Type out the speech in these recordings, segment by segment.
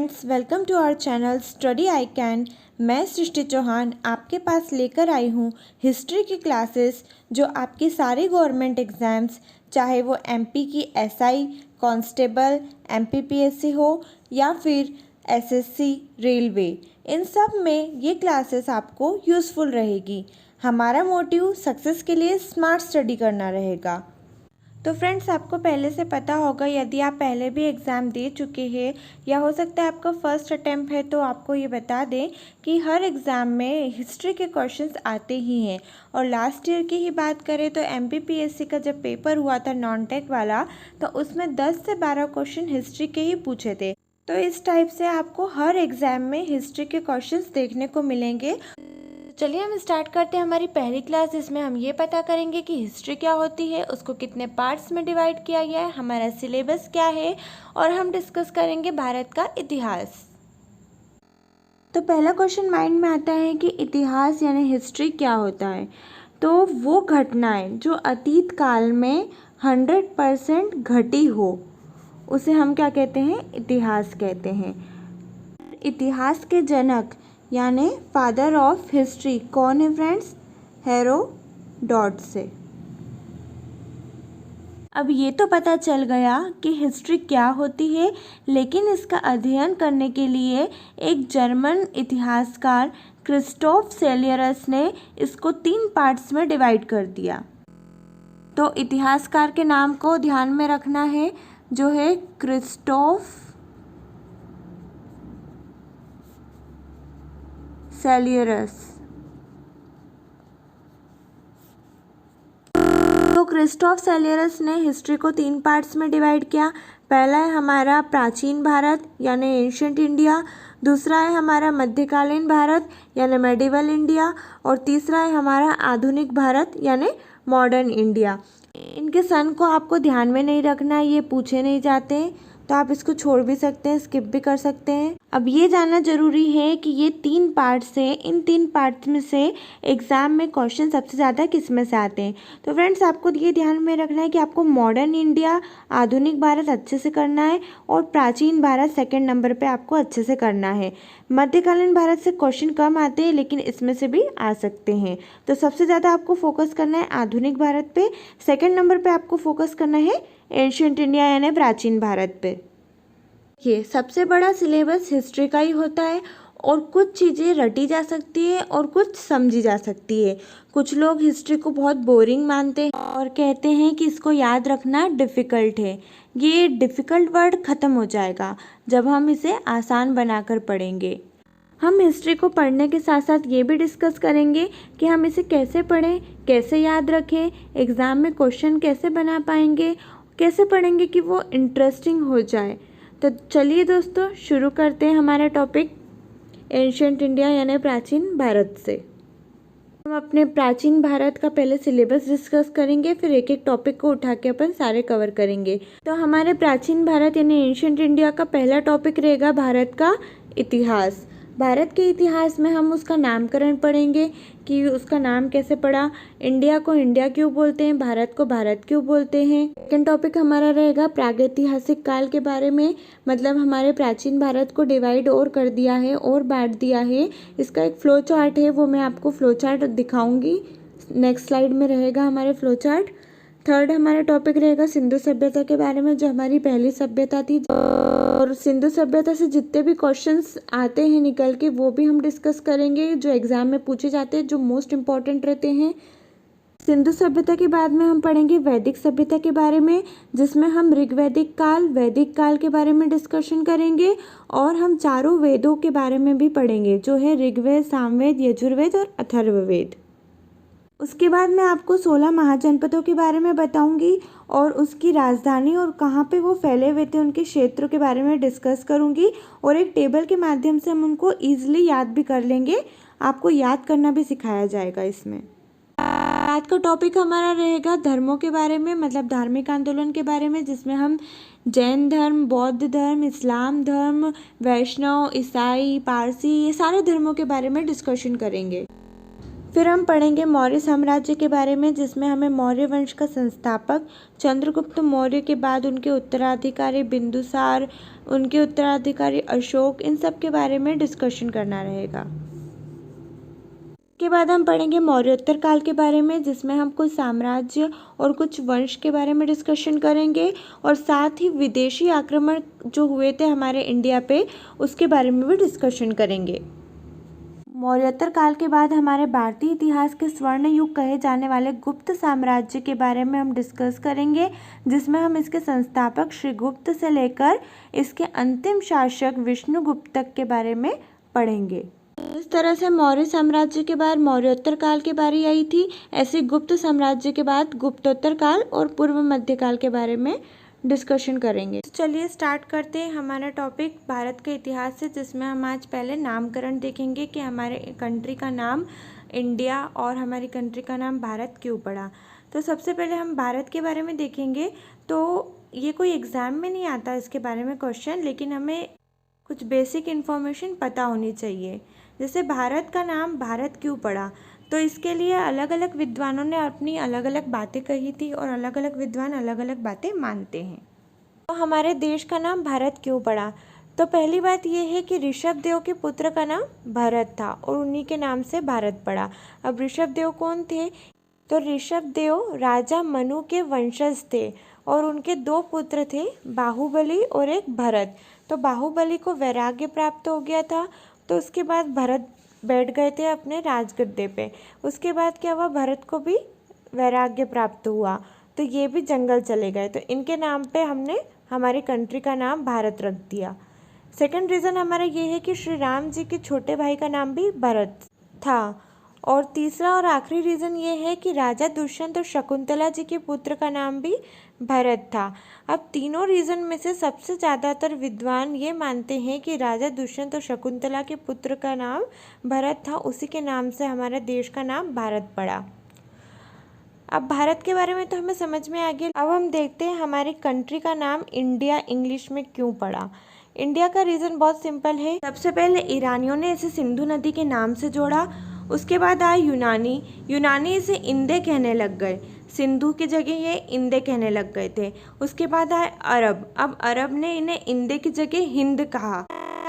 Friends, welcome to our channel study I can. मैं सृष्टि चौहान आपके पास लेकर आई हूँ हिस्ट्री की क्लासेस जो आपकी सारी गवर्नमेंट एग्ज़ाम्स, चाहे वो एमपी की एसआई, कांस्टेबल, एमपीपीएससी हो या फिर एसएससी, रेलवे, इन सब में ये क्लासेस आपको यूज़फुल रहेगी। हमारा मोटिव सक्सेस के लिए स्मार्ट स्टडी करना रहेगा। तो फ्रेंड्स, आपको पहले से पता होगा, यदि आप पहले भी एग्ज़ाम दे चुके हैं या हो सकता है आपका फर्स्ट अटैम्प्ट है, तो आपको ये बता दें कि हर एग्ज़ाम में हिस्ट्री के क्वेश्चंस आते ही हैं। और लास्ट ईयर की ही बात करें तो एमपीपीएससी का जब पेपर हुआ था नॉन टेक वाला, तो उसमें 10 से 12 क्वेश्चन हिस्ट्री के ही पूछे थे। तो इस टाइप से आपको हर एग्ज़ाम में हिस्ट्री के क्वेश्चंस देखने को मिलेंगे। चलिए हम स्टार्ट करते हैं हमारी पहली क्लास, जिसमें हम ये पता करेंगे कि हिस्ट्री क्या होती है, उसको कितने पार्ट्स में डिवाइड किया गया है, हमारा सिलेबस क्या है, और हम डिस्कस करेंगे भारत का इतिहास। तो पहला क्वेश्चन माइंड में आता है कि इतिहास यानी हिस्ट्री क्या होता है। तो वो घटनाएं जो अतीत काल में 100% घटी हो, उसे हम क्या कहते हैं? इतिहास कहते हैं। इतिहास के जनक यानी फादर ऑफ हिस्ट्री कौन है फ्रेंड्स? हेरोडोटस से। अब ये तो पता चल गया कि हिस्ट्री क्या होती है, लेकिन इसका अध्ययन करने के लिए एक जर्मन इतिहासकार क्रिस्टोफ सेलियरस ने इसको 3 पार्ट्स में डिवाइड कर दिया। तो इतिहासकार के नाम को ध्यान में रखना है, जो है क्रिस्टोफ सेलियरस। तो क्रिस्टोफ सेलियरस ने हिस्ट्री को 3 पार्ट्स में डिवाइड किया। पहला है हमारा प्राचीन भारत यानी एंशिएंट इंडिया, दूसरा है हमारा मध्यकालीन भारत यानी मेडिवल इंडिया, और तीसरा है हमारा आधुनिक भारत यानी मॉडर्न इंडिया। इनके सन को आपको ध्यान में नहीं रखना, ये पूछे नहीं जाते हैं, तो आप इसको छोड़ भी सकते हैं, स्किप भी कर सकते हैं। अब ये जानना जरूरी है कि ये 3 पार्ट्स हैं, इन 3 पार्ट्स में से एग्जाम में क्वेश्चन सबसे ज़्यादा किस में से आते हैं। तो फ्रेंड्स, आपको ये ध्यान में रखना है कि आपको मॉडर्न इंडिया, आधुनिक भारत अच्छे से करना है, और प्राचीन भारत सेकंड नंबर पे आपको अच्छे से करना है। मध्यकालीन भारत से क्वेश्चन कम आते हैं, लेकिन इसमें से भी आ सकते हैं। तो सबसे ज़्यादा आपको फोकस करना है आधुनिक भारत पे, सेकेंड नंबर पर आपको फोकस करना है एंशिएंट इंडिया यानी प्राचीन भारत पे। देखिए, सबसे बड़ा सिलेबस हिस्ट्री का ही होता है, और कुछ चीज़ें रटी जा सकती है और कुछ समझी जा सकती है। कुछ लोग हिस्ट्री को बहुत बोरिंग मानते हैं और कहते हैं कि इसको याद रखना डिफ़िकल्ट है। ये डिफ़िकल्ट वर्ड ख़त्म हो जाएगा जब हम इसे आसान बनाकर पढ़ेंगे। हम हिस्ट्री को पढ़ने के साथ साथ ये भी डिस्कस करेंगे कि हम इसे कैसे पढ़ें, कैसे याद रखें, एग्ज़ाम में क्वेश्चन कैसे बना पाएंगे, कैसे पढ़ेंगे कि वो इंटरेस्टिंग हो जाए। तो चलिए दोस्तों, शुरू करते हैं हमारा टॉपिक एंशिएंट इंडिया यानी प्राचीन भारत से। हम अपने प्राचीन भारत का पहले सिलेबस डिस्कस करेंगे, फिर एक एक टॉपिक को उठा के अपन सारे कवर करेंगे। तो हमारे प्राचीन भारत यानी एंशिएंट इंडिया का पहला टॉपिक रहेगा भारत का इतिहास। भारत के इतिहास में हम उसका नामकरण पढ़ेंगे कि उसका नाम कैसे पड़ा, इंडिया को इंडिया क्यों बोलते हैं, भारत को भारत क्यों बोलते हैं। सेकेंड टॉपिक हमारा रहेगा प्रागैतिहासिक काल के बारे में, मतलब हमारे प्राचीन भारत को डिवाइड और कर दिया है और बांट दिया है। इसका एक फ्लो चार्ट है, वो मैं आपको फ्लो चार्ट दिखाऊंगी, नेक्स्ट स्लाइड में रहेगा हमारे फ्लो चार्ट। थर्ड हमारा टॉपिक रहेगा सिंधु सभ्यता के बारे में, जो हमारी पहली सभ्यता थी, और सिंधु सभ्यता से जितने भी क्वेश्चंस आते हैं निकल के, वो भी हम डिस्कस करेंगे, जो एग्जाम में पूछे जाते हैं, जो मोस्ट इम्पॉर्टेंट रहते हैं। सिंधु सभ्यता के बाद में हम पढ़ेंगे वैदिक सभ्यता के बारे में, जिसमें हम ऋग्वैदिक काल, वैदिक काल के बारे में डिस्कशन करेंगे, और हम चारों वेदों के बारे में भी पढ़ेंगे, जो है ऋग्वेद, सामवेद, यजुर्वेद और अथर्ववेद। उसके बाद मैं आपको 16 महाजनपदों के बारे में बताऊंगी, और उसकी राजधानी और कहाँ पे वो फैले हुए थे, उनके क्षेत्रों के बारे में डिस्कस करूंगी, और एक टेबल के माध्यम से हम उनको ईजिली याद भी कर लेंगे। आपको याद करना भी सिखाया जाएगा इसमें। आज का टॉपिक हमारा रहेगा धर्मों के बारे में, मतलब धार्मिक आंदोलन के बारे में, जिसमें हम जैन धर्म, बौद्ध धर्म, इस्लाम धर्म, वैष्णव, ईसाई, पारसी, ये सारे धर्मों के बारे में डिस्कशन करेंगे। फिर हम पढ़ेंगे मौर्य साम्राज्य के बारे में, जिसमें हमें मौर्य वंश का संस्थापक चंद्रगुप्त मौर्य के बाद उनके उत्तराधिकारी बिंदुसार, उनके उत्तराधिकारी अशोक, इन सब के बारे में डिस्कशन करना रहेगा। के बाद हम पढ़ेंगे मौर्योत्तर काल के बारे में, जिसमें हम कुछ साम्राज्य और कुछ वंश के बारे में डिस्कशन करेंगे और साथ ही विदेशी आक्रमण जो हुए थे हमारे इंडिया पे उसके बारे में भी डिस्कशन करेंगे। मौर्योत्तर काल के बाद हमारे भारतीय इतिहास के स्वर्ण युग कहे जाने वाले गुप्त साम्राज्य के बारे में हम डिस्कस करेंगे, जिसमें हम इसके संस्थापक श्रीगुप्त से लेकर इसके अंतिम शासक विष्णुगुप्त तक के बारे में पढ़ेंगे। इस तरह से मौर्य साम्राज्य के बाद मौर्योत्तर काल की बारी आई थी, ऐसे गुप्त साम्राज्य के बाद गुप्तोत्तर काल और पूर्व मध्यकाल के बारे में डिस्कशन करेंगे। तो चलिए स्टार्ट करते हैं हमारा टॉपिक भारत के इतिहास से, जिसमें हम आज पहले नामकरण देखेंगे कि हमारे कंट्री का नाम इंडिया और हमारी कंट्री का नाम भारत क्यों पड़ा। तो सबसे पहले हम भारत के बारे में देखेंगे। तो ये कोई एग्ज़ाम में नहीं आता इसके बारे में क्वेश्चन, लेकिन हमें कुछ बेसिक इन्फॉर्मेशन पता होनी चाहिए। जैसे भारत का नाम भारत क्यों पड़ा, तो इसके लिए अलग अलग विद्वानों ने अपनी अलग अलग बातें कही थी और अलग अलग विद्वान अलग अलग बातें मानते हैं। तो हमारे देश का नाम भारत क्यों पड़ा, तो पहली बात यह है कि ऋषभ देव के पुत्र का नाम भरत था और उन्हीं के नाम से भारत पड़ा। अब ऋषभ देव कौन थे, तो ऋषभ देव राजा मनु के वंशज थे और उनके 2 पुत्र थे, बाहुबली और एक भरत। तो बाहुबली को वैराग्य प्राप्त हो गया था, तो उसके बाद भरत बैठ गए थे अपने राजगद्दे पे। उसके बाद क्या हुआ, भरत को भी वैराग्य प्राप्त हुआ, तो ये भी जंगल चले गए। तो इनके नाम पे हमने हमारी कंट्री का नाम भारत रख दिया। सेकंड रीज़न हमारा ये है कि श्री राम जी के छोटे भाई का नाम भी भरत था। और तीसरा और आखिरी रीज़न ये है कि राजा दुष्यंत और शकुंतला जी के पुत्र का नाम भी भरत था। अब तीनों रीज़न में से सबसे ज़्यादातर विद्वान ये मानते हैं कि राजा दुष्यंत और शकुंतला के पुत्र का नाम भरत था, उसी के नाम से हमारे देश का नाम भारत पड़ा। अब भारत के बारे में तो हमें समझ में आ गया। अब हम देखते हैं हमारी कंट्री का नाम इंडिया इंग्लिश में क्यों पड़ा। इंडिया का रीज़न बहुत सिंपल है। सबसे पहले ईरानियों ने इसे सिंधु नदी के नाम से जोड़ा, उसके बाद आए यूनानी इसे इंदे कहने लग गए, सिंधु की जगह ये इंदे कहने लग गए थे। उसके बाद आए अरब, अब अरब ने इन्हें इंदे की जगह हिंद कहा।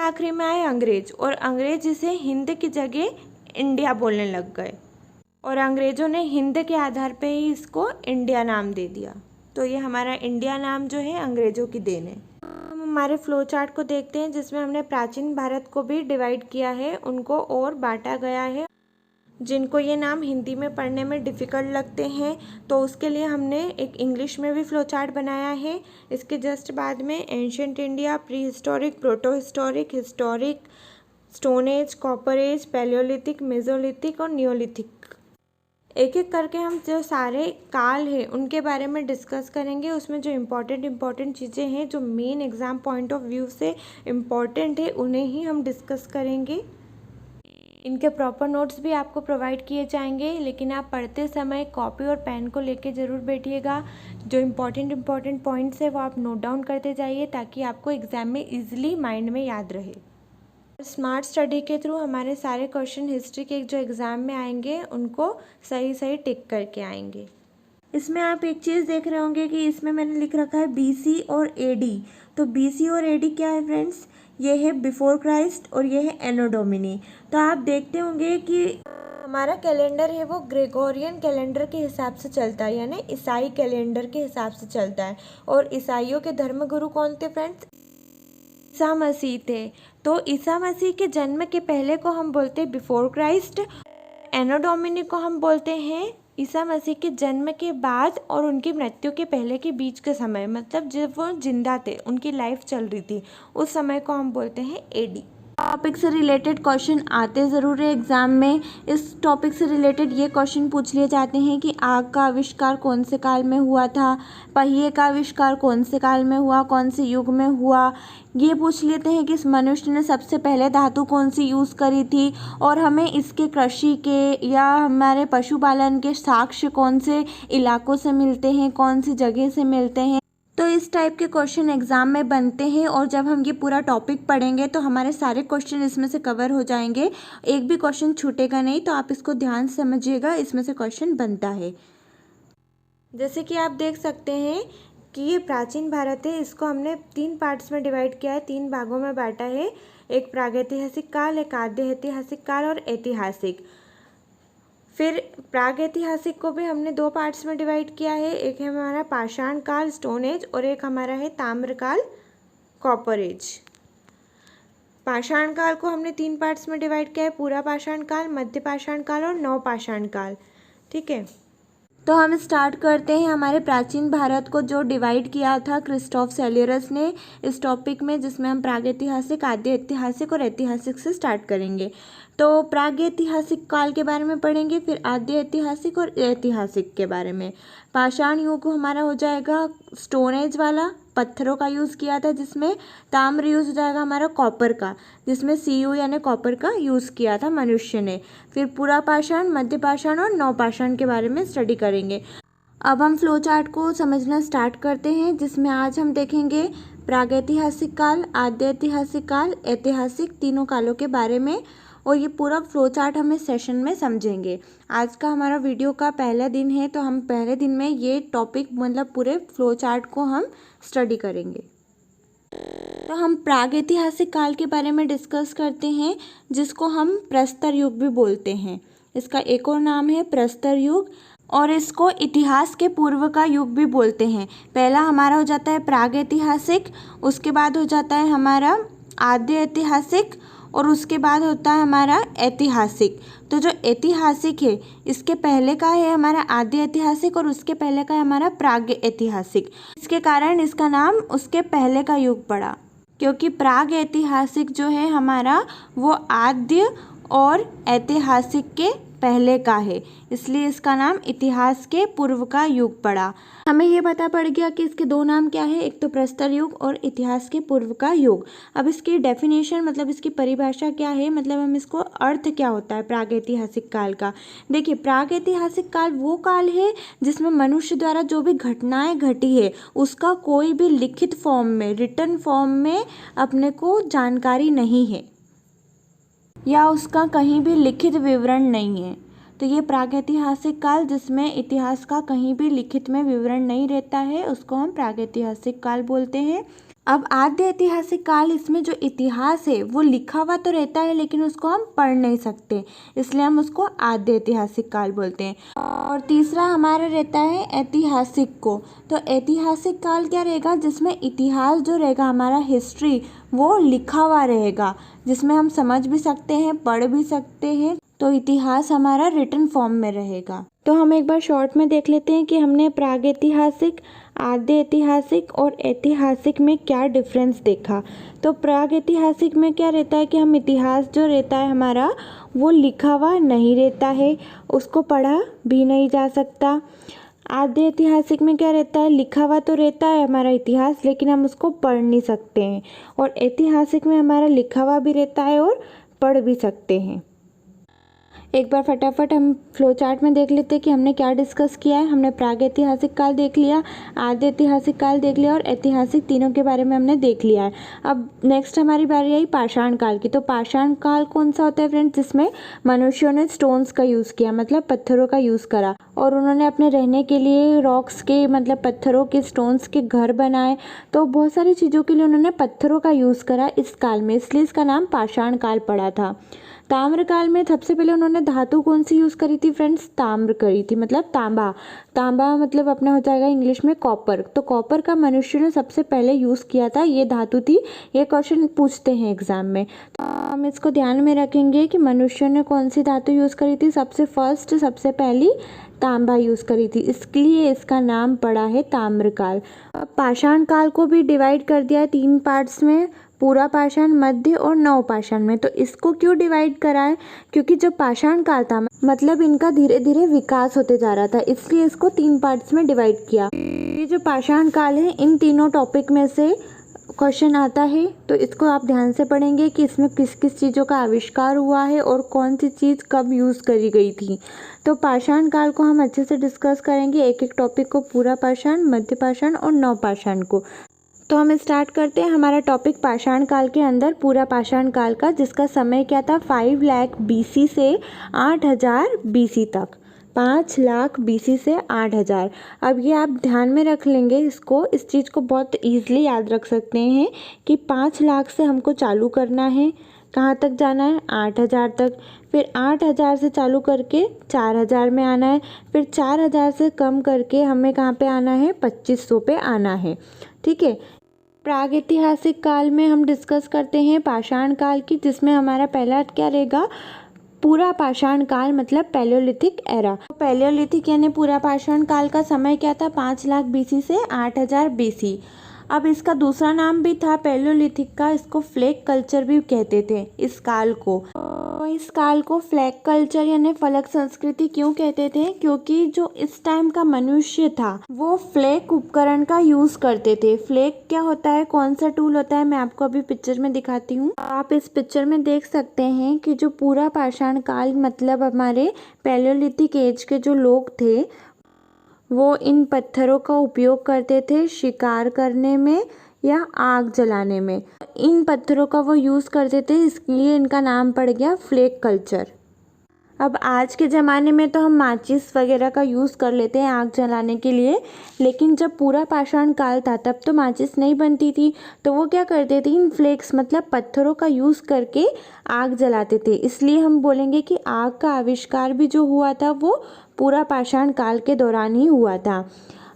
आखिरी में आए अंग्रेज और अंग्रेज इसे हिंद की जगह इंडिया बोलने लग गए और अंग्रेज़ों ने हिंद के आधार पे ही इसको इंडिया नाम दे दिया। तो ये हमारा इंडिया नाम जो है अंग्रेज़ों की देन है। हम हमारे फ्लो चार्ट को देखते हैं, जिसमें हमने प्राचीन भारत को भी डिवाइड किया है, उनको और बांटा गया है। जिनको ये नाम हिंदी में पढ़ने में डिफ़िकल्ट लगते हैं तो उसके लिए हमने एक इंग्लिश में भी फ्लो चार्ट बनाया है। इसके जस्ट बाद में ancient India, pre historic, proto historic, historic, stone age, copper age, palaeolithic, mesolithic और नियोलिथिक, एक एक करके हम जो सारे काल हैं उनके बारे में डिस्कस करेंगे। उसमें जो इम्पॉर्टेंट चीज़ें हैं जो main exam point of view से इम्पॉर्टेंट है उन्हें ही हम डिस्कस करेंगे। इनके प्रॉपर नोट्स भी आपको प्रोवाइड किए जाएंगे, लेकिन आप पढ़ते समय कॉपी और पेन को लेके ज़रूर बैठिएगा। जो इम्पॉर्टेंट पॉइंट्स है वो आप नोट डाउन करते जाइए ताकि आपको एग्ज़ाम में ईजिली माइंड में याद रहे। स्मार्ट स्टडी के थ्रू हमारे सारे क्वेश्चन हिस्ट्री के जो एग्ज़ाम में आएंगे उनको सही टिक करके आएंगे। इसमें आप एक चीज़ देख रहे होंगे कि इसमें मैंने लिख रखा है BC और AD। तो BC और AD क्या है फ्रेंड्स, ये है बिफोर क्राइस्ट और ये है एनो डोमिनी। तो आप देखते होंगे कि हमारा कैलेंडर है वो ग्रेगोरियन कैलेंडर के हिसाब से चलता है, यानी ईसाई कैलेंडर के हिसाब से चलता है। और ईसाइयों के धर्मगुरु कौन थे फ्रेंड्स, ईसा मसीह थे। तो ईसा मसीह के जन्म के पहले को हम बोलते हैं बिफोर क्राइस्ट, एनो डोमिनी को हम बोलते हैं ईसा मसीह के जन्म के बाद और उनकी मृत्यु के पहले के बीच के समय, मतलब जब वो जिंदा थे, उनकी लाइफ चल रही थी, उस समय को हम बोलते हैं AD। टॉपिक से रिलेटेड क्वेश्चन आते ज़रूर है एग्ज़ाम में। इस टॉपिक से रिलेटेड ये क्वेश्चन पूछ लिए जाते हैं कि आग का आविष्कार कौन से काल में हुआ था, पहिए का आविष्कार कौन से काल में हुआ, कौन से युग में हुआ। ये पूछ लेते हैं कि इस मनुष्य ने सबसे पहले धातु कौन सी यूज़ करी थी, और हमें इसके कृषि के या हमारे पशुपालन के साक्ष्य कौन से इलाकों से मिलते हैं, कौन सी जगह से मिलते हैं। तो इस टाइप के क्वेश्चन एग्जाम में बनते हैं और जब हम ये पूरा टॉपिक पढ़ेंगे तो हमारे सारे क्वेश्चन इसमें से कवर हो जाएंगे, एक भी क्वेश्चन छूटेगा नहीं। तो आप इसको ध्यान से समझिएगा, इसमें से क्वेश्चन बनता है। जैसे कि आप देख सकते हैं कि ये प्राचीन भारत है, इसको हमने 3 पार्ट्स में डिवाइड किया है, 3 भागों में बांटा है। एक प्रागैतिहासिक काल, एक आद्य ऐतिहासिक काल और ऐतिहासिक। फिर प्रागैतिहासिक को भी हमने 2 पार्ट्स में डिवाइड किया है, एक है हमारा पाषाण काल स्टोन एज और एक हमारा है ताम्रकाल कॉपर एज। पाषाण काल को हमने 3 पार्ट्स में डिवाइड किया है, पूरा पाषाण काल, मध्य पाषाण काल और नवपाषाण काल। ठीक है, तो हम स्टार्ट करते हैं हमारे प्राचीन भारत को जो डिवाइड किया था क्रिस्टोफ सेल्यूरस ने इस टॉपिक में, जिसमें हम प्रागैतिहासिक, आद्य ऐतिहासिक और ऐतिहासिक से स्टार्ट करेंगे। तो प्रागैतिहासिक काल के बारे में पढ़ेंगे, फिर आद्य ऐतिहासिक और ऐतिहासिक के बारे में। पाषाण युग हमारा हो जाएगा स्टोन एज वाला, पत्थरों का यूज़ किया था, जिसमें ताम्र यूज़ हो जाएगा हमारा कॉपर का, जिसमें Cu यानी कॉपर का यूज़ किया था मनुष्य ने। फिर पूरा पाषाण, मध्य पाषाण और नवपाषाण के बारे में स्टडी करेंगे। अब हम फ्लो चार्ट को समझना स्टार्ट करते हैं, जिसमें आज हम देखेंगे प्रागैतिहासिक काल, आद्य ऐतिहासिक काल, ऐतिहासिक, तीनों कालों के बारे में। और ये पूरा फ्लो चार्ट हम इस सेशन में समझेंगे। आज का हमारा वीडियो का पहला दिन है, तो हम पहले दिन में ये टॉपिक मतलब पूरे फ्लो चार्ट को हम स्टडी करेंगे। तो हम प्रागैतिहासिक काल के बारे में डिस्कस करते हैं, जिसको हम प्रस्तर युग भी बोलते हैं। इसका एक और नाम है प्रस्तर युग, और इसको इतिहास के पूर्व का युग भी बोलते हैं। पहला हमारा हो जाता है प्रागैतिहासिक, उसके बाद हो जाता है हमारा आद्य ऐतिहासिक और उसके बाद होता है हमारा ऐतिहासिक। तो जो ऐतिहासिक है इसके पहले का है हमारा आद्य ऐतिहासिक और उसके पहले का है हमारा प्राग ऐतिहासिक। इसके कारण इसका नाम उसके पहले का युग पड़ा, क्योंकि प्राग ऐतिहासिक जो है हमारा वो आद्य और ऐतिहासिक के पहले का है, इसलिए इसका नाम इतिहास के पूर्व का युग पड़ा। हमें ये पता पड़ गया कि इसके 2 नाम क्या है, एक तो प्रस्तर युग और इतिहास के पूर्व का युग। अब इसकी डेफिनेशन मतलब इसकी परिभाषा क्या है, मतलब हम इसको अर्थ क्या होता है प्रागैतिहासिक काल का। देखिए, प्रागैतिहासिक काल वो काल है जिसमें मनुष्य द्वारा जो भी घटनाएं घटी है उसका कोई भी लिखित फॉर्म में, रिटन फॉर्म में अपने को जानकारी नहीं है, या उसका कहीं भी लिखित विवरण नहीं है। तो ये प्रागैतिहासिक काल जिसमें इतिहास का कहीं भी लिखित में विवरण नहीं रहता है, उसको हम प्रागैतिहासिक काल बोलते हैं। अब आद्य ऐतिहासिक काल, इसमें जो इतिहास है वो लिखा हुआ तो रहता है लेकिन उसको हम पढ़ नहीं सकते, इसलिए हम उसको आद्य ऐतिहासिक काल बोलते हैं। और तीसरा हमारा रहता है ऐतिहासिक को। तो ऐतिहासिक काल क्या रहेगा, जिसमें इतिहास जो रहेगा हमारा हिस्ट्री वो लिखा हुआ रहेगा, जिसमें हम समझ भी सकते हैं, पढ़ भी सकते हैं। तो इतिहास हमारा रिटन फॉर्म में रहेगा। तो हम एक बार शॉर्ट में देख लेते हैं कि हमने प्रागैतिहासिक, आद्य ऐतिहासिक और ऐतिहासिक में क्या डिफरेंस देखा। तो प्रागैतिहासिक में क्या रहता है कि हम इतिहास जो रहता है हमारा वो लिखा हुआ नहीं रहता है, उसको पढ़ा भी नहीं जा सकता। आद्य ऐतिहासिक में क्या रहता है, लिखा हुआ तो रहता है हमारा इतिहास लेकिन हम उसको पढ़ नहीं सकते हैं। और ऐतिहासिक में हमारा लिखा हुआ भी रहता है और पढ़ भी सकते हैं। एक बार फटाफट हम फ्लो चार्ट में देख लेते हैं कि हमने क्या डिस्कस किया है। हमने प्रागैतिहासिक काल देख लिया, आद्य ऐतिहासिक काल देख लिया और ऐतिहासिक, तीनों के बारे में हमने देख लिया है। अब नेक्स्ट हमारी बारी आई पाषाण काल की। तो पाषाण काल कौन सा होता है फ्रेंड्स, जिसमें मनुष्यों ने स्टोन्स का यूज़ किया, मतलब पत्थरों का यूज़ करा, और उन्होंने अपने रहने के लिए रॉक्स के मतलब पत्थरों के, स्टोन्स के घर बनाए। तो बहुत सारी चीज़ों के लिए उन्होंने पत्थरों का यूज़ करा इस काल में, इसलिए इसका नाम पाषाण काल पड़ा था। ताम्र काल में सबसे पहले उन्होंने धातु कौन सी यूज़ करी थी फ्रेंड्स, ताम्र करी थी, मतलब तांबा। तांबा मतलब अपना हो जाएगा इंग्लिश में कॉपर। तो कॉपर का मनुष्य ने सबसे पहले यूज़ किया था, ये धातु थी। ये क्वेश्चन पूछते हैं एग्जाम में, तो हम इसको ध्यान में रखेंगे कि मनुष्य ने कौन सी धातु यूज़ करी थी, सबसे पहली तांबा यूज़ करी थी, इसलिए इसका नाम पड़ा है ताम्रकाल। पाषाण काल को भी डिवाइड कर दिया है 3 पार्ट्स में, पूरा पाषाण, मध्य और नवपाषाण में। तो इसको क्यों डिवाइड करा है, क्योंकि जो पाषाण काल था मतलब इनका धीरे धीरे विकास होते जा रहा था, इसलिए इसको 3 पार्ट्स में डिवाइड किया। ये जो पाषाण काल है इन तीनों टॉपिक में से क्वेश्चन आता है तो इसको आप ध्यान से पढ़ेंगे कि इसमें किस किस चीज़ों का आविष्कार हुआ है और कौन सी चीज़ कब यूज़ करी गई थी। तो पाषाण काल को हम अच्छे से डिस्कस करेंगे, एक एक टॉपिक को, पूरा पाषाण, मध्य पाषाण और नवपाषाण को। तो हम स्टार्ट करते हैं हमारा टॉपिक पाषाण काल के अंदर पूरा पाषाण काल का, जिसका समय क्या था 5 लाख BC से 8000 BC तक। 5 लाख BC से 8000। अब ये आप ध्यान में रख लेंगे इसको, इस चीज़ को बहुत ईजिली याद रख सकते हैं कि 5 लाख से हमको चालू करना है, कहाँ तक जाना है 8000 तक, फिर 8000 से चालू करके 4000 में आना है, फिर 4000 से कम करके हमें कहाँ पे आना है 2500 पे आना है। ठीक है। प्रागैतिहासिक काल में हम डिस्कस करते हैं पाषाण काल की, जिसमें हमारा पहला क्या रहेगा पूरा पाषाण काल, मतलब पैलियोलिथिक एरा। पैलियोलिथिक यानी पूरा पाषाण काल का समय क्या था 5 लाख BC से 8000 BC। अब इसका दूसरा नाम भी था पैलियोलिथिक का, इसको फ्लेक कल्चर भी कहते थे इस काल को। इस काल को फ्लैग कल्चर यानी फलक संस्कृति क्यों कहते थे, क्योंकि जो इस टाइम का मनुष्य था वो फ्लैग उपकरण का यूज करते थे। फ्लैग क्या होता है, कौन सा टूल होता है, मैं आपको अभी पिक्चर में दिखाती हूँ। आप इस पिक्चर में देख सकते हैं कि जो पूरा पाषाण काल मतलब हमारे पैलियोलिथिक एज के जो लोग थे वो इन पत्थरों का उपयोग करते थे शिकार करने में या आग जलाने में। इन पत्थरों का वो यूज़ करते थे, इसलिए इनका नाम पड़ गया फ्लेक कल्चर। अब आज के ज़माने में तो हम माचिस वगैरह का यूज़ कर लेते हैं आग जलाने के लिए, लेकिन जब पूरा पाषाण काल था तब तो माचिस नहीं बनती थी, तो वो क्या करते थे इन फ्लेक्स मतलब पत्थरों का यूज़ करके आग जलाते थे। इसलिए हम बोलेंगे कि आग का आविष्कार भी जो हुआ था वो पूरा पाषाण काल के दौरान ही हुआ था।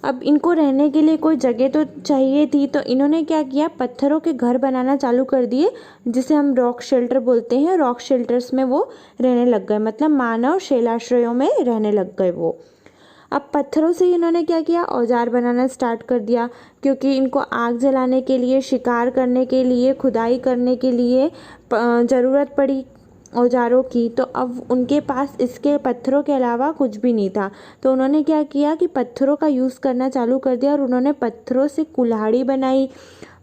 अब इनको रहने के लिए कोई जगह तो चाहिए थी, तो इन्होंने क्या किया पत्थरों के घर बनाना चालू कर दिए, जिसे हम रॉक शेल्टर बोलते हैं। रॉक शेल्टर्स में वो रहने लग गए, मतलब मानव शैलाश्रयों में रहने लग गए वो। अब पत्थरों से इन्होंने क्या किया औजार बनाना स्टार्ट कर दिया, क्योंकि इनको आग जलाने के लिए, शिकार करने के लिए, खुदाई करने के लिए ज़रूरत पड़ी औजारों की। तो अब उनके पास इसके पत्थरों के अलावा कुछ भी नहीं था, तो उन्होंने क्या किया कि पत्थरों का यूज़ करना चालू कर दिया और उन्होंने पत्थरों से कुल्हाड़ी बनाई,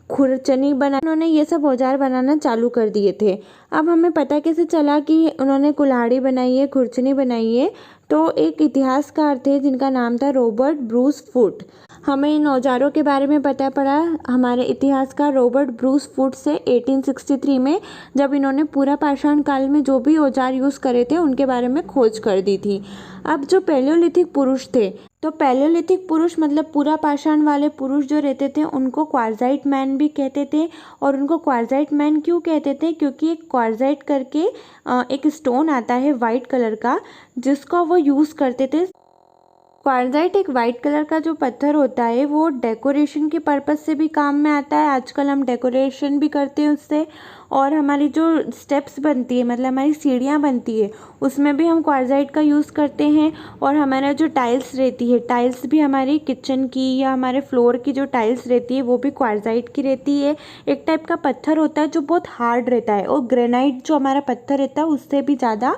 खुरचनी बनाई, उन्होंने ये सब औजार बनाना चालू कर दिए थे। अब हमें पता कैसे चला कि उन्होंने कुल्हाड़ी बनाई है, खुरचनी बनाई है, तो एक इतिहासकार थे जिनका नाम था रॉबर्ट ब्रूस फुट। हमें इन औजारों के बारे में पता पड़ा हमारे इतिहासकार रॉबर्ट ब्रूस फुट से 1863 में, जब इन्होंने पूरा पाषाण काल में जो भी औजार यूज़ करे थे उनके बारे में खोज कर दी थी। अब जो पैलियोलिथिक पुरुष थे, तो पैलियोलिथिक पुरुष मतलब पूरा पाषाण वाले पुरुष जो रहते थे उनको क्वार्जाइट मैन भी कहते थे। और उनको क्वार्जाइट मैन क्यों कहते थे, क्योंकि एक क्वार्जाइट करके एक स्टोन आता है वाइट कलर का, जिसको वो यूज़ करते थे। क्वार्जाइट एक वाइट कलर का जो पत्थर होता है वो डेकोरेशन के पर्पज़ से भी काम में आता है। आजकल हम डेकोरेशन भी करते हैं उससे, और हमारी जो स्टेप्स बनती है मतलब हमारी सीढ़ियाँ बनती है उसमें भी हम क्वार्जाइट का यूज़ करते हैं। और हमारा जो टाइल्स रहती है, टाइल्स भी हमारी किचन की या हमारे फ्लोर की जो टाइल्स रहती है वो भी क्वार्जाइट की रहती है। एक टाइप का पत्थर होता है जो बहुत हार्ड रहता है, और ग्रेनाइट जो हमारा पत्थर रहता है उससे भी ज़्यादा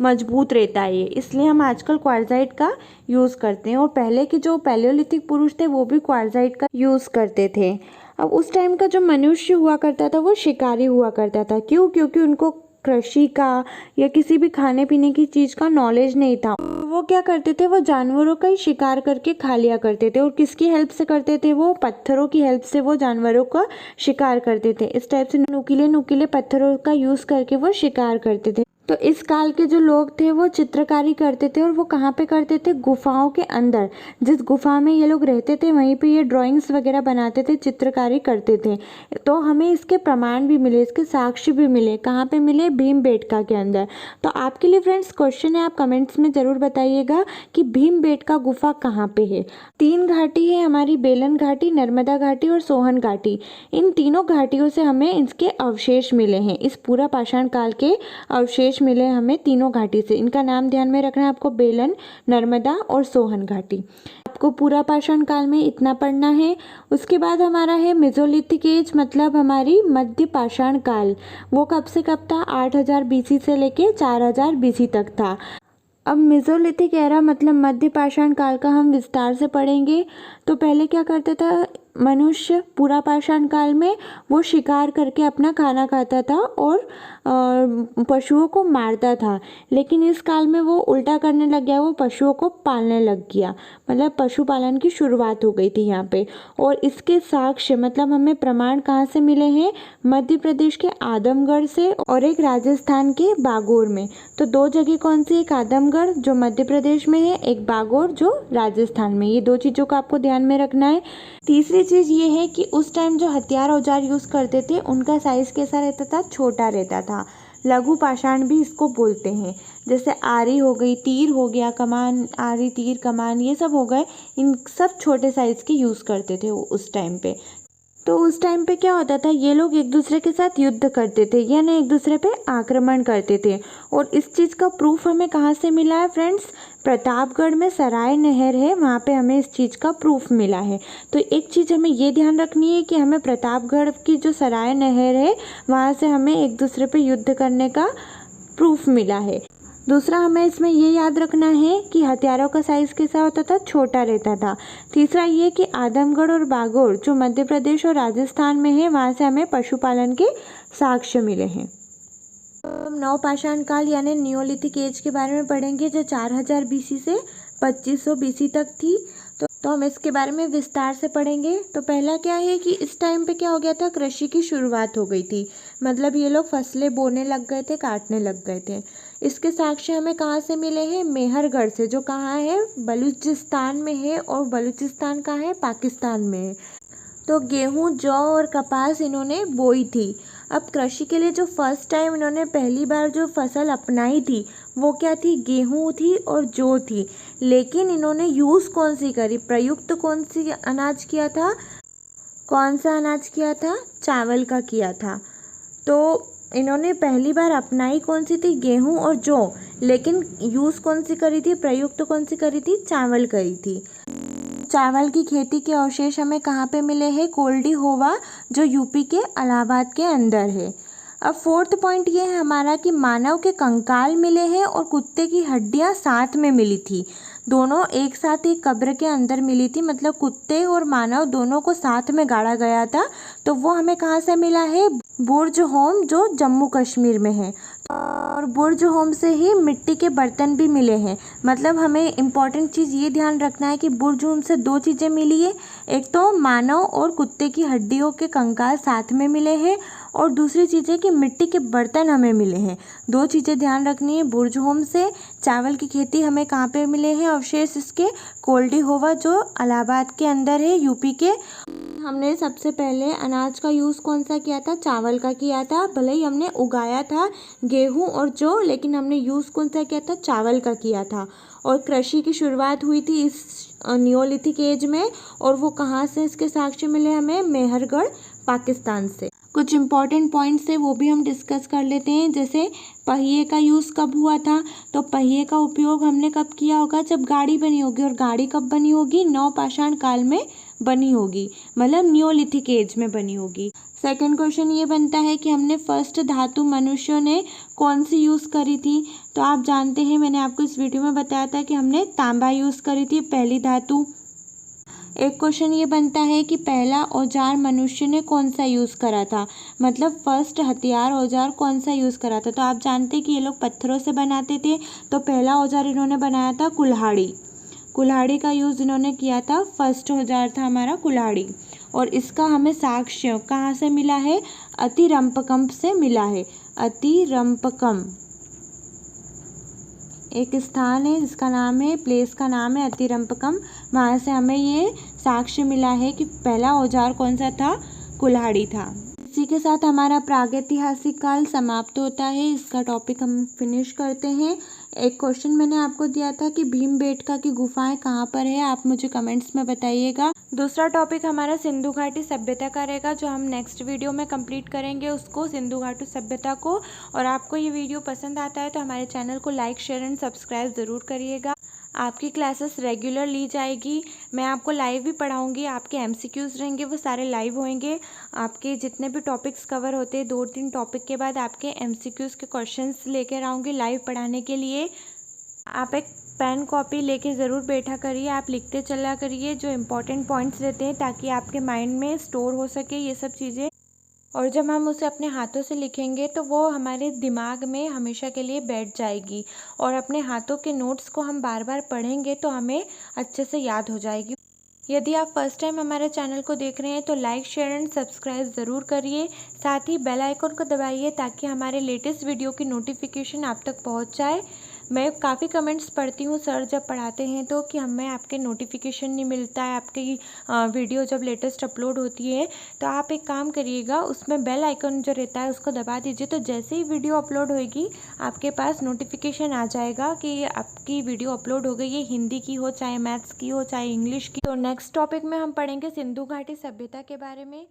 मजबूत रहता है ये, इसलिए हम आजकल क्वार्जाइट का यूज़ करते हैं। और पहले के जो पैलियोलिथिक पुरुष थे वो भी क्वार्जाइट का यूज़ करते थे। अब उस टाइम का जो मनुष्य हुआ करता था वो शिकारी हुआ करता था। क्यों? क्योंकि उनको कृषि का या किसी भी खाने पीने की चीज़ का नॉलेज नहीं था। वो क्या करते थे, वो जानवरों का ही शिकार करके खा लिया करते थे। और किसकी हेल्प से करते थे, वो पत्थरों की हेल्प से वो जानवरों का शिकार करते थे। इस टाइप से नुकीले नुकीले पत्थरों का यूज़ करके वो शिकार करते थे। तो इस काल के जो लोग थे वो चित्रकारी करते थे, और वो कहाँ पे करते थे, गुफाओं के अंदर। जिस गुफा में ये लोग रहते थे वहीं पे ये ड्राइंग्स वगैरह बनाते थे, चित्रकारी करते थे। तो हमें इसके प्रमाण भी मिले, इसके साक्ष्य भी मिले। कहाँ पे मिले, भीमबेटका के अंदर। तो आपके लिए फ्रेंड्स क्वेश्चन है, आप कमेंट्स में ज़रूर बताइएगा कि भीमबेटका गुफा कहाँ पे है। 3 घाटी है हमारी, बेलन घाटी, नर्मदा घाटी और सोहन घाटी। इन तीनों घाटियों से हमें इसके अवशेष मिले हैं, इस पूरा पाषाण काल के अवशेष मिले हमें तीनों घाटी से। इनका नाम ध्यान में रखना है आपको, बेलन, नर्मदा और सोहन घाटी। आपको पूरा पाषाण काल में इतना पढ़ना है। उसके बाद हमारा है मेसोलिथिक एज, मतलब हमारी मध्य पाषाण काल। वो कब से कब था, 8000 BC से लेके 4000 BC तक था। अब मेसोलिथिक एरा मतलब मध्य पाषाण काल का हम विस्तार से पढ़ेंगे। तो पहले क्या करता था, मनुष्य पूरा पाषाण काल में वो शिकार करके अपना खाना खाता था और पशुओं को मारता था, लेकिन इस काल में वो उल्टा करने लग गया, वो पशुओं को पालने लग गया। मतलब पशुपालन की शुरुआत हो गई थी यहाँ पे। और इसके साक्ष्य मतलब हमें प्रमाण कहाँ से मिले हैं? मध्य प्रदेश के आदमगढ़ से और एक राजस्थान के बागोर में। तो दो जगह कौन सी? एक आदमगढ़ जो मध्य प्रदेश में है, एक बागोर जो राजस्थान में। ये दो चीज़ों को आपको ध्यान में रखना है। तीसरी चीज़ ये है कि उस टाइम जो हथियार औजार यूज़ करते थे उनका साइज़ कैसा रहता था? छोटा रहता था। लघु पाषाण भी इसको बोलते हैं। जैसे आरी हो गई, तीर हो गया, कमान, आरी, तीर, कमान, ये सब हो गए, इन सब छोटे साइज़ के यूज़ करते थे उस टाइम पे। तो उस टाइम पे क्या होता था? ये लोग एक दूसरे के साथ युद्ध करते थे, यानी एक दूसरे पे आक्रमण करते थे। और इस चीज़ का प्रूफ हमें कहाँ से मिला है फ्रेंड्स? प्रतापगढ़ में सराय नहर है, वहाँ पे हमें इस चीज़ का प्रूफ मिला है। तो एक चीज़ हमें ये ध्यान रखनी है कि हमें प्रतापगढ़ की जो सराय नहर है वहाँ से हमें एक दूसरे पे युद्ध करने का प्रूफ मिला है। दूसरा हमें इसमें ये याद रखना है कि हथियारों का साइज़ कैसा होता था? छोटा रहता था। तीसरा ये कि आदमगढ़ और बागोर जो मध्य प्रदेश और राजस्थान में है वहाँ से हमें पशुपालन के साक्ष्य मिले हैं। हम नवपाषाण काल यानी नियोलिथिक एज के बारे में पढ़ेंगे जो 4000 BC से 2500 BC तक थी। तो हम इसके बारे में विस्तार से पढ़ेंगे। तो पहला क्या है कि इस टाइम पे क्या हो गया था? कृषि की शुरुआत हो गई थी। मतलब ये लोग फसलें बोने लग गए थे, काटने लग गए थे। इसके साक्ष्य हमें कहाँ से मिले हैं? मेहरगढ़ से, जो कहाँ है? बलूचिस्तान में है। और बलूचिस्तान कहाँ है? पाकिस्तान में है। तो गेहूँ, जौ और कपास इन्होंने बोई थी। अब कृषि के लिए जो फर्स्ट टाइम इन्होंने पहली बार जो फसल अपनाई थी वो क्या थी? गेहूँ थी और जौ थी। लेकिन इन्होंने यूज़ कौन सी करी? प्रयुक्त कौन सी अनाज किया था? कौन सा अनाज किया था? चावल का किया था। तो इन्होंने पहली बार अपनाई कौन सी थी? गेहूँ और जौ। लेकिन यूज़ कौन सी करी थी? प्रयुक्त कौन सी करी थी? चावल करी थी। चावल की खेती के अवशेष हमें कहाँ पे मिले हैं? कोल्डी होवा जो यूपी के इलाहाबाद के अंदर है। अब फोर्थ पॉइंट ये है हमारा कि मानव के कंकाल मिले हैं और कुत्ते की हड्डियाँ साथ में मिली थी। दोनों एक साथ एक कब्र के अंदर मिली थी, मतलब कुत्ते और मानव दोनों को साथ में गाड़ा गया था। तो वो हमें कहाँ से मिला है? बुर्ज होम जो जम्मू कश्मीर में है। और बुर्ज होम से ही मिट्टी के बर्तन भी मिले हैं। मतलब हमें इम्पॉर्टेंट चीज़ ये ध्यान रखना है कि बुर्ज होम से दो चीज़ें मिली है। एक तो मानव और कुत्ते की हड्डियों के कंकाल साथ में मिले हैं और दूसरी चीज़ है कि मिट्टी के बर्तन हमें मिले हैं। दो चीज़ें ध्यान रखनी है। बुर्ज होम से चावल की खेती हमें कहाँ पे मिले हैं अवशेष? इसके कोल्डी होवा जो इलाहाबाद के अंदर है, यूपी के। हमने सबसे पहले अनाज का यूज़ कौन सा किया था? चावल का किया था। भले ही हमने उगाया था गेहूं और जौ, लेकिन हमने यूज़ कौन सा किया था? चावल का किया था। और कृषि की शुरुआत हुई थी इस नियोलिथिक एज में। और वो कहाँ से इसके साक्ष्य मिले हमें? मेहरगढ़, पाकिस्तान से। कुछ इंपॉर्टेंट पॉइंट्स है वो भी हम डिस्कस कर लेते हैं। जैसे पहिए का यूज़ कब हुआ था? तो पहिए का उपयोग हमने कब किया होगा? जब गाड़ी बनी होगी। और गाड़ी कब बनी होगी? नवपाषाण काल में बनी होगी, मतलब नियोलिथिक एज में बनी होगी। सेकंड क्वेश्चन ये बनता है कि हमने फर्स्ट धातु मनुष्यों ने कौन सी यूज़ करी थी? तो आप जानते हैं, मैंने आपको इस वीडियो में बताया था कि हमने तांबा यूज़ करी थी, पहली धातु। एक क्वेश्चन ये बनता है कि पहला औजार मनुष्य ने कौन सा यूज़ करा था? मतलब फर्स्ट हथियार औजार कौन सा यूज़ करा था? तो आप जानते हैं कि ये लोग पत्थरों से बनाते थे। तो पहला औजार इन्होंने बनाया था कुल्हाड़ी। कुल्हाड़ी का यूज़ इन्होंने किया था। फर्स्ट औजार था हमारा कुल्हाड़ी। और इसका हमें साक्ष्य कहाँ से मिला है? अतिरंपकम से मिला है। अतिरंपकम एक स्थान है जिसका नाम है, प्लेस का नाम है अतिरंपकम। वहाँ से हमें ये साक्ष्य मिला है कि पहला औजार कौन सा था? कुल्हाड़ी था। इसी के साथ हमारा प्रागैतिहासिक काल समाप्त होता है। इसका टॉपिक हम फिनिश करते हैं। एक क्वेश्चन मैंने आपको दिया था कि भीमबेटका की गुफाएं कहाँ पर है, आप मुझे कमेंट्स में बताइएगा। दूसरा टॉपिक हमारा सिंधु घाटी सभ्यता का रहेगा, जो हम नेक्स्ट वीडियो में कंप्लीट करेंगे उसको, सिंधु घाटी सभ्यता को। और आपको ये वीडियो पसंद आता है तो हमारे चैनल को लाइक, शेयर एंड सब्सक्राइब ज़रूर करिएगा। आपकी क्लासेस रेगुलर ली जाएगी। मैं आपको लाइव भी पढ़ाऊंगी। आपके एमसीक्यूज़ रहेंगे वो सारे लाइव होंगे। आपके जितने भी टॉपिक्स कवर होते हैं 2-3 टॉपिक के बाद आपके एमसीक्यूज़ के क्वेश्चंस लेकर आऊँगी लाइव पढ़ाने के लिए। आप एक पेन कॉपी लेके ज़रूर बैठा करिए, आप लिखते चला करिए जो इम्पोर्टेंट पॉइंट्स रहते हैं, ताकि आपके माइंड में स्टोर हो सके ये सब चीज़ें। और जब हम उसे अपने हाथों से लिखेंगे तो वो हमारे दिमाग में हमेशा के लिए बैठ जाएगी, और अपने हाथों के नोट्स को हम बार बार पढ़ेंगे तो हमें अच्छे से याद हो जाएगी। यदि आप फर्स्ट टाइम हमारे चैनल को देख रहे हैं तो लाइक, शेयर एंड सब्सक्राइब ज़रूर करिए। साथ ही बेल आइकन को दबाइए ताकि हमारे लेटेस्ट वीडियो की नोटिफिकेशन आप तक पहुंच जाए। मैं काफ़ी कमेंट्स पढ़ती हूँ सर जब पढ़ाते हैं तो कि हमें आपके नोटिफिकेशन नहीं मिलता है, आपकी वीडियो जब लेटेस्ट अपलोड होती है। तो आप एक काम करिएगा, उसमें बेल आइकन जो रहता है उसको दबा दीजिए, तो जैसे ही वीडियो अपलोड होएगी आपके पास नोटिफिकेशन आ जाएगा कि आपकी वीडियो अपलोड हो गई है, हिंदी की हो, चाहे मैथ्स की हो, चाहे इंग्लिश की। तो नेक्स्ट टॉपिक में हम पढ़ेंगे सिंधु घाटी सभ्यता के बारे में।